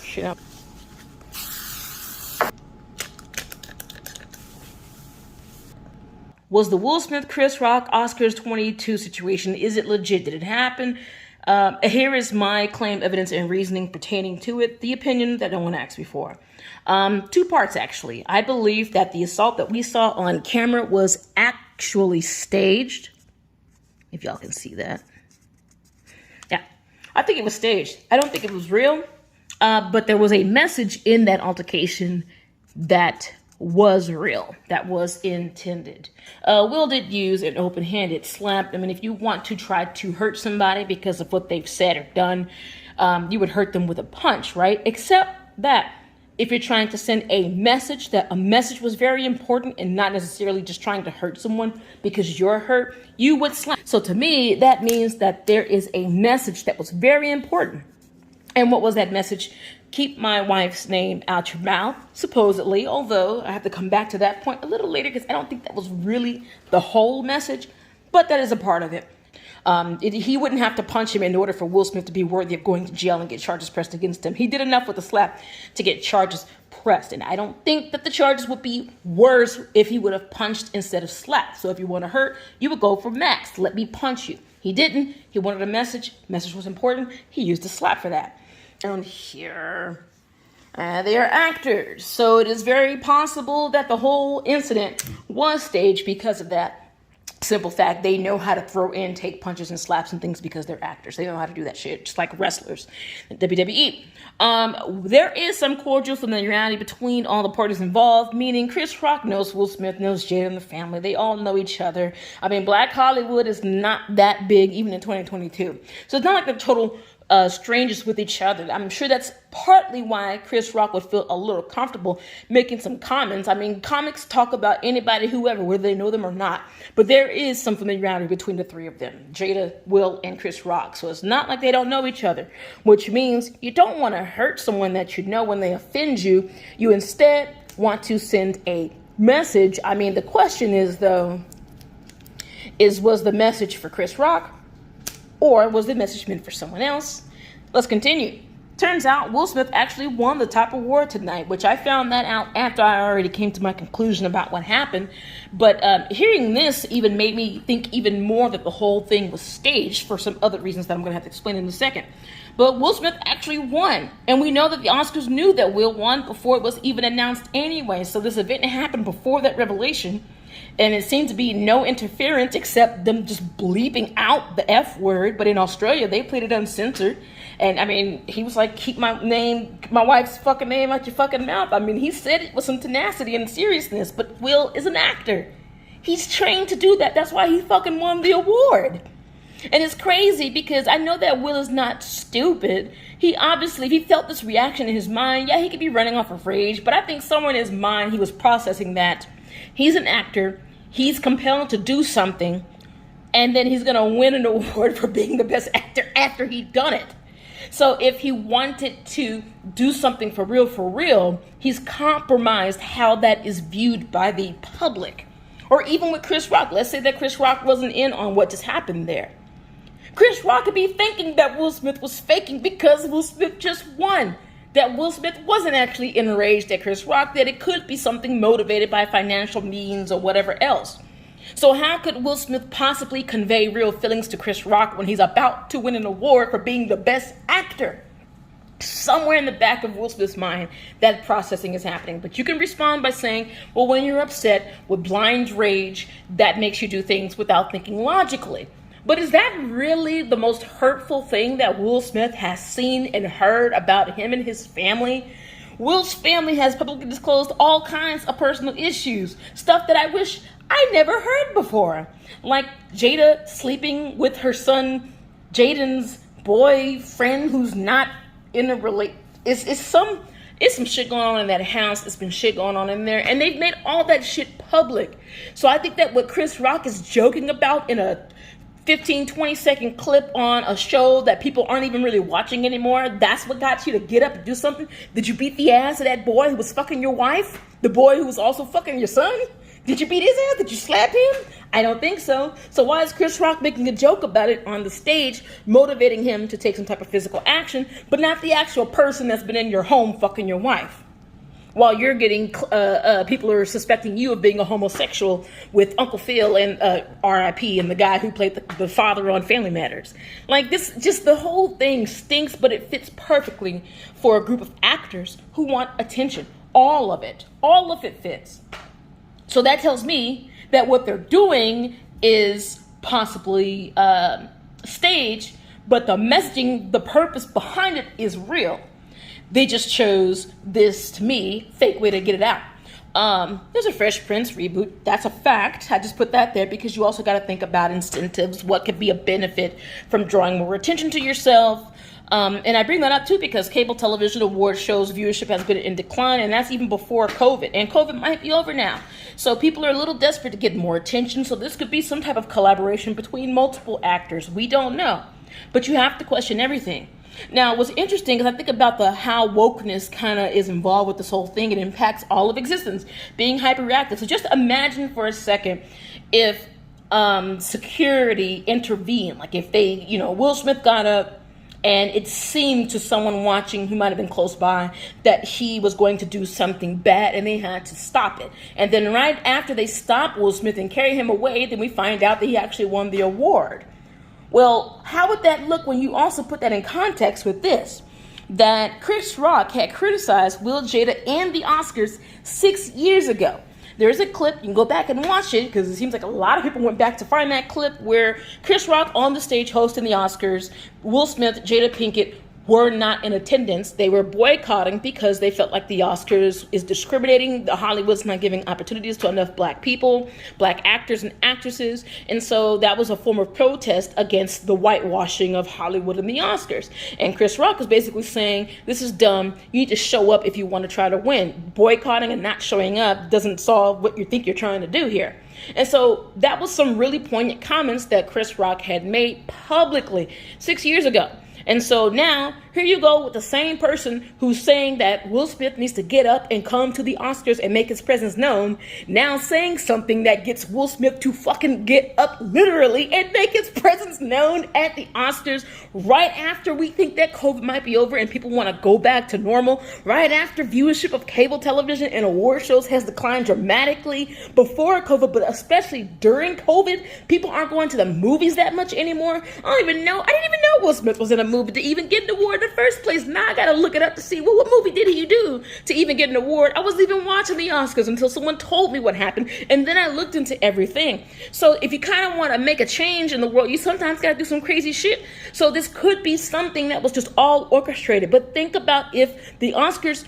shit up. Was the Will Smith, Chris Rock, Oscars 22 situation, is it legit? Did it happen? Here is my claim, evidence, and reasoning pertaining to it. The opinion that no one asked before. Two parts, actually. I believe that the assault that we saw on camera was actually staged. If y'all can see that. Yeah, I think it was staged. I don't think it was real. But there was a message in that altercation that was real, that was intended. Will did use an open-handed slap. I mean, if you want to try to hurt somebody because of what they've said or done, you would hurt them with a punch, right? Except that if you're trying to send a message, that a message was very important and not necessarily just trying to hurt someone because you're hurt, you would slap. So to me, that means that there is a message that was very important. And what was that message? Keep my wife's name out your mouth, supposedly, although I have to come back to that point a little later because I don't think that was really the whole message, but that is a part of it. He wouldn't have to punch him in order for Will Smith to be worthy of going to jail and get charges pressed against him. He did enough with a slap to get charges pressed, and I don't think that the charges would be worse if he would have punched instead of slapped. So if you want to hurt, you would go for max. Let me punch you. He didn't. He wanted a message. Message was important. He used a slap for that. And here, they are actors. So it is very possible that the whole incident was staged because of that simple fact. They know how to throw in, take punches and slaps and things because they're actors. They know how to do that shit, just like wrestlers in WWE. There is some cordial familiarity between all the parties involved, meaning Chris Rock knows Will Smith, knows Jada and the family. They all know each other. I mean, Black Hollywood is not that big, even in 2022. So it's not like they're total strangers with each other. I'm sure that's partly why Chris Rock would feel a little comfortable making some comments. I mean, comics talk about anybody, whoever, whether they know them or not. But there is some familiarity between the three of them, Jada, Will, and Chris Rock. So it's not like they don't know each other, which means you don't want to hurt someone that you know when they offend you. You instead want to send a message. I mean, the question is, though, was the message for Chris Rock? Or was the message meant for someone else? Let's continue. Turns out Will Smith actually won the top award tonight, which I found that out after I already came to my conclusion about what happened. But hearing this even made me think even more that the whole thing was staged for some other reasons that I'm going to have to explain in a second. But Will Smith actually won. And we know that the Oscars knew that Will won before it was even announced anyway. So this event happened before that revelation. And it seemed to be no interference except them just bleeping out the F word. But in Australia, they played it uncensored. And I mean, he was like, keep my wife's fucking name out your fucking mouth. I mean, he said it with some tenacity and seriousness. But Will is an actor. He's trained to do that. That's why he fucking won the award. And it's crazy because I know that Will is not stupid. He obviously, if he felt this reaction in his mind, yeah, he could be running off of rage. But I think somewhere in his mind, he was processing that he's an actor. He's compelled to do something, and then he's going to win an award for being the best actor after he'd done it. So if he wanted to do something for real, he's compromised how that is viewed by the public. Or even with Chris Rock, let's say that Chris Rock wasn't in on what just happened there. Chris Rock could be thinking that Will Smith was faking because Will Smith just won. That Will Smith wasn't actually enraged at Chris Rock, that it could be something motivated by financial means or whatever else. So how could Will Smith possibly convey real feelings to Chris Rock when he's about to win an award for being the best actor? Somewhere in the back of Will Smith's mind, that processing is happening. But you can respond by saying, well, when you're upset with blind rage, that makes you do things without thinking logically. But is that really the most hurtful thing that Will Smith has seen and heard about him and his family? Will's family has publicly disclosed all kinds of personal issues, stuff that I wish I never heard before. Like Jada sleeping with her son, Jaden's boyfriend, who's not in a It's some shit going on in that house. It's been shit going on in there. And they've made all that shit public. So I think that what Chris Rock is joking about in a 15, 20-second clip on a show that people aren't even really watching anymore, that's what got you to get up and do something? Did you beat the ass of that boy who was fucking your wife? The boy who was also fucking your son? Did you beat his ass? Did you slap him? I don't think so. So why is Chris Rock making a joke about it on the stage, motivating him to take some type of physical action, but not the actual person that's been in your home fucking your wife? While you're getting, people are suspecting you of being a homosexual with Uncle Phil and R.I.P. and the guy who played the father on Family Matters. Like this, just the whole thing stinks, but it fits perfectly for a group of actors who want attention. All of it fits. So that tells me that what they're doing is possibly staged, but the messaging, the purpose behind it is real. They just chose this, to me, fake way to get it out. There's a Fresh Prince reboot. That's a fact. I just put that there because you also got to think about incentives, what could be a benefit from drawing more attention to yourself. And I bring that up too because cable television award shows viewership has been in decline, and that's even before COVID. And COVID might be over now. So people are a little desperate to get more attention. So this could be some type of collaboration between multiple actors. We don't know. But you have to question everything. Now, what's interesting is I think about how wokeness kind of is involved with this whole thing. It impacts all of existence, being hyperreactive. So just imagine for a second if security intervened. Like if they, Will Smith got up and it seemed to someone watching who might have been close by that he was going to do something bad and they had to stop it. And then right after they stop Will Smith and carry him away, then we find out that he actually won the award. Well, how would that look when you also put that in context with this? That Chris Rock had criticized Will, Jada, and the Oscars 6 years ago. There's a clip, you can go back and watch it, because it seems like a lot of people went back to find that clip where Chris Rock on the stage hosting the Oscars, Will Smith, Jada Pinkett were not in attendance. They were boycotting because they felt like the Oscars is discriminating. The Hollywood's not giving opportunities to enough black people, black actors and actresses. And so that was a form of protest against the whitewashing of Hollywood and the Oscars. And Chris Rock is basically saying, this is dumb. You need to show up if you want to try to win. Boycotting and not showing up doesn't solve what you think you're trying to do here. And so that was some really poignant comments that Chris Rock had made publicly 6 years ago. And so now, here you go with the same person who's saying that Will Smith needs to get up and come to the Oscars and make his presence known, now saying something that gets Will Smith to fucking get up literally and make his presence known at the Oscars right after we think that COVID might be over and people want to go back to normal, right after viewership of cable television and award shows has declined dramatically before COVID, but especially during COVID. People aren't going to the movies that much anymore. I didn't even know Will Smith was in a movie to even get an award in the first place. Now I gotta look it up to see, well, what movie did he do to even get an award? I wasn't even watching the Oscars until someone told me what happened, and then I looked into everything. So if you kind of want to make a change in the world, you sometimes gotta do some crazy shit. So this could be something that was just all orchestrated. But think about if the Oscars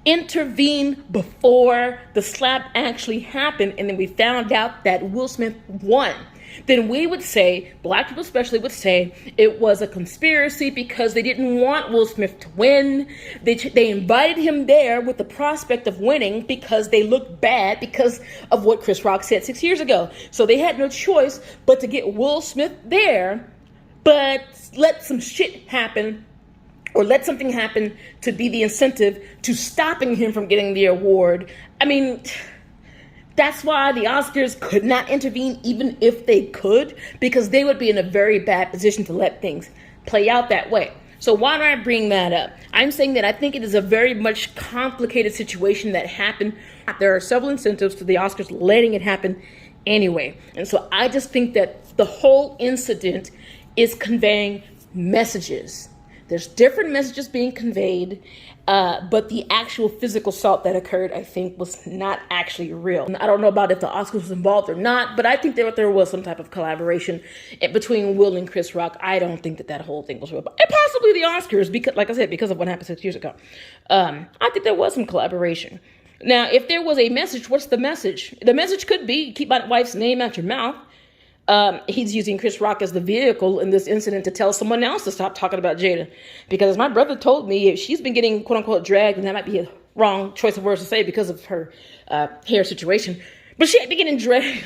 intervened before the slap actually happened, and then we found out that Will Smith won. Then we would say, black people especially would say, it was a conspiracy because they didn't want Will Smith to win. They invited him there with the prospect of winning because they looked bad because of what Chris Rock said 6 years ago. So they had no choice but to get Will Smith there, but let some shit happen or let something happen to be the incentive to stopping him from getting the award. I mean, that's why the Oscars could not intervene even if they could, because they would be in a very bad position to let things play out that way. So why do I bring that up? I'm saying that I think it is a very much complicated situation that happened. There are several incentives to the Oscars letting it happen anyway. And so I just think that the whole incident is conveying messages. There's different messages being conveyed, but the actual physical assault that occurred, I think, was not actually real. I don't know about if the Oscars was involved or not, but I think that there was some type of collaboration between Will and Chris Rock. I don't think that whole thing was real. And possibly the Oscars, because, like I said, because of what happened 6 years ago. I think there was some collaboration. Now, if there was a message, what's the message? The message could be, keep my wife's name out your mouth. He's using Chris Rock as the vehicle in this incident to tell someone else to stop talking about Jada. Because as my brother told me, if she's been getting quote unquote dragged, and that might be a wrong choice of words to say because of her hair situation, but she had been getting dragged,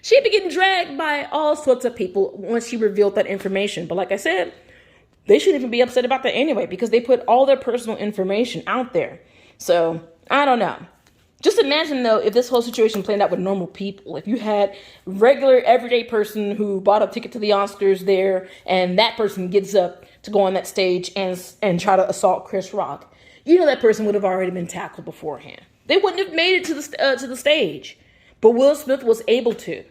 she had been getting dragged by all sorts of people once she revealed that information. But like I said, they shouldn't even be upset about that anyway, because they put all their personal information out there. So I don't know. Just imagine, though, if this whole situation played out with normal people. If you had regular, everyday person who bought a ticket to the Oscars there, and that person gets up to go on that stage and try to assault Chris Rock, you know that person would have already been tackled beforehand. They wouldn't have made it to the stage, but Will Smith was able to.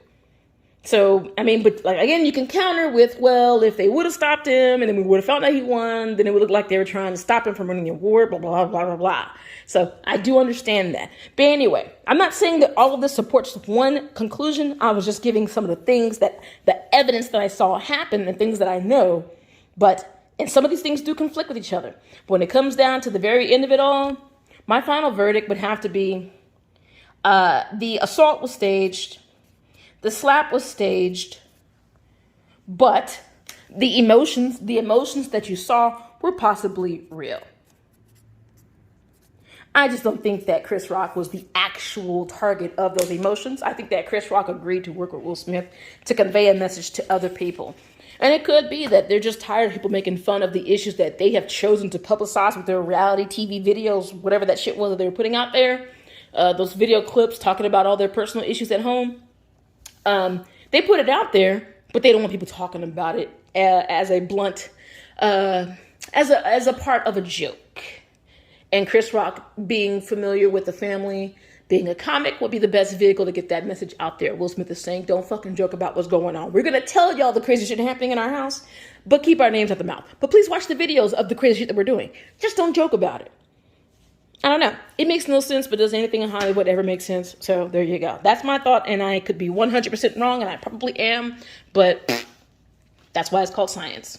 So, I mean, but like, again, you can counter with, well, if they would have stopped him and then we would have found out he won, then it would look like they were trying to stop him from winning the award, blah, blah, blah, blah, blah. So I do understand that. But anyway, I'm not saying that all of this supports one conclusion. I was just giving some of the things the evidence that I saw happen and things that I know. And some of these things do conflict with each other. But when it comes down to the very end of it all, my final verdict would have to be the assault was staged. The slap was staged, but the emotions that you saw were possibly real. I just don't think that Chris Rock was the actual target of those emotions. I think that Chris Rock agreed to work with Will Smith to convey a message to other people. And it could be that they're just tired of people making fun of the issues that they have chosen to publicize with their reality TV videos, whatever that shit was that they were putting out there. Those video clips talking about all their personal issues at home. They put it out there, but they don't want people talking about it as a blunt, as a part of a joke. And Chris Rock, being familiar with the family, being a comic, would be the best vehicle to get that message out there. Will Smith is saying, don't fucking joke about what's going on. We're going to tell y'all the crazy shit happening in our house, but keep our names out the mouth. But please watch the videos of the crazy shit that we're doing. Just don't joke about it. I don't know. It makes no sense, but does anything in Hollywood ever make sense? So there you go. That's my thought, and I could be 100% wrong, and I probably am, but that's why it's called science.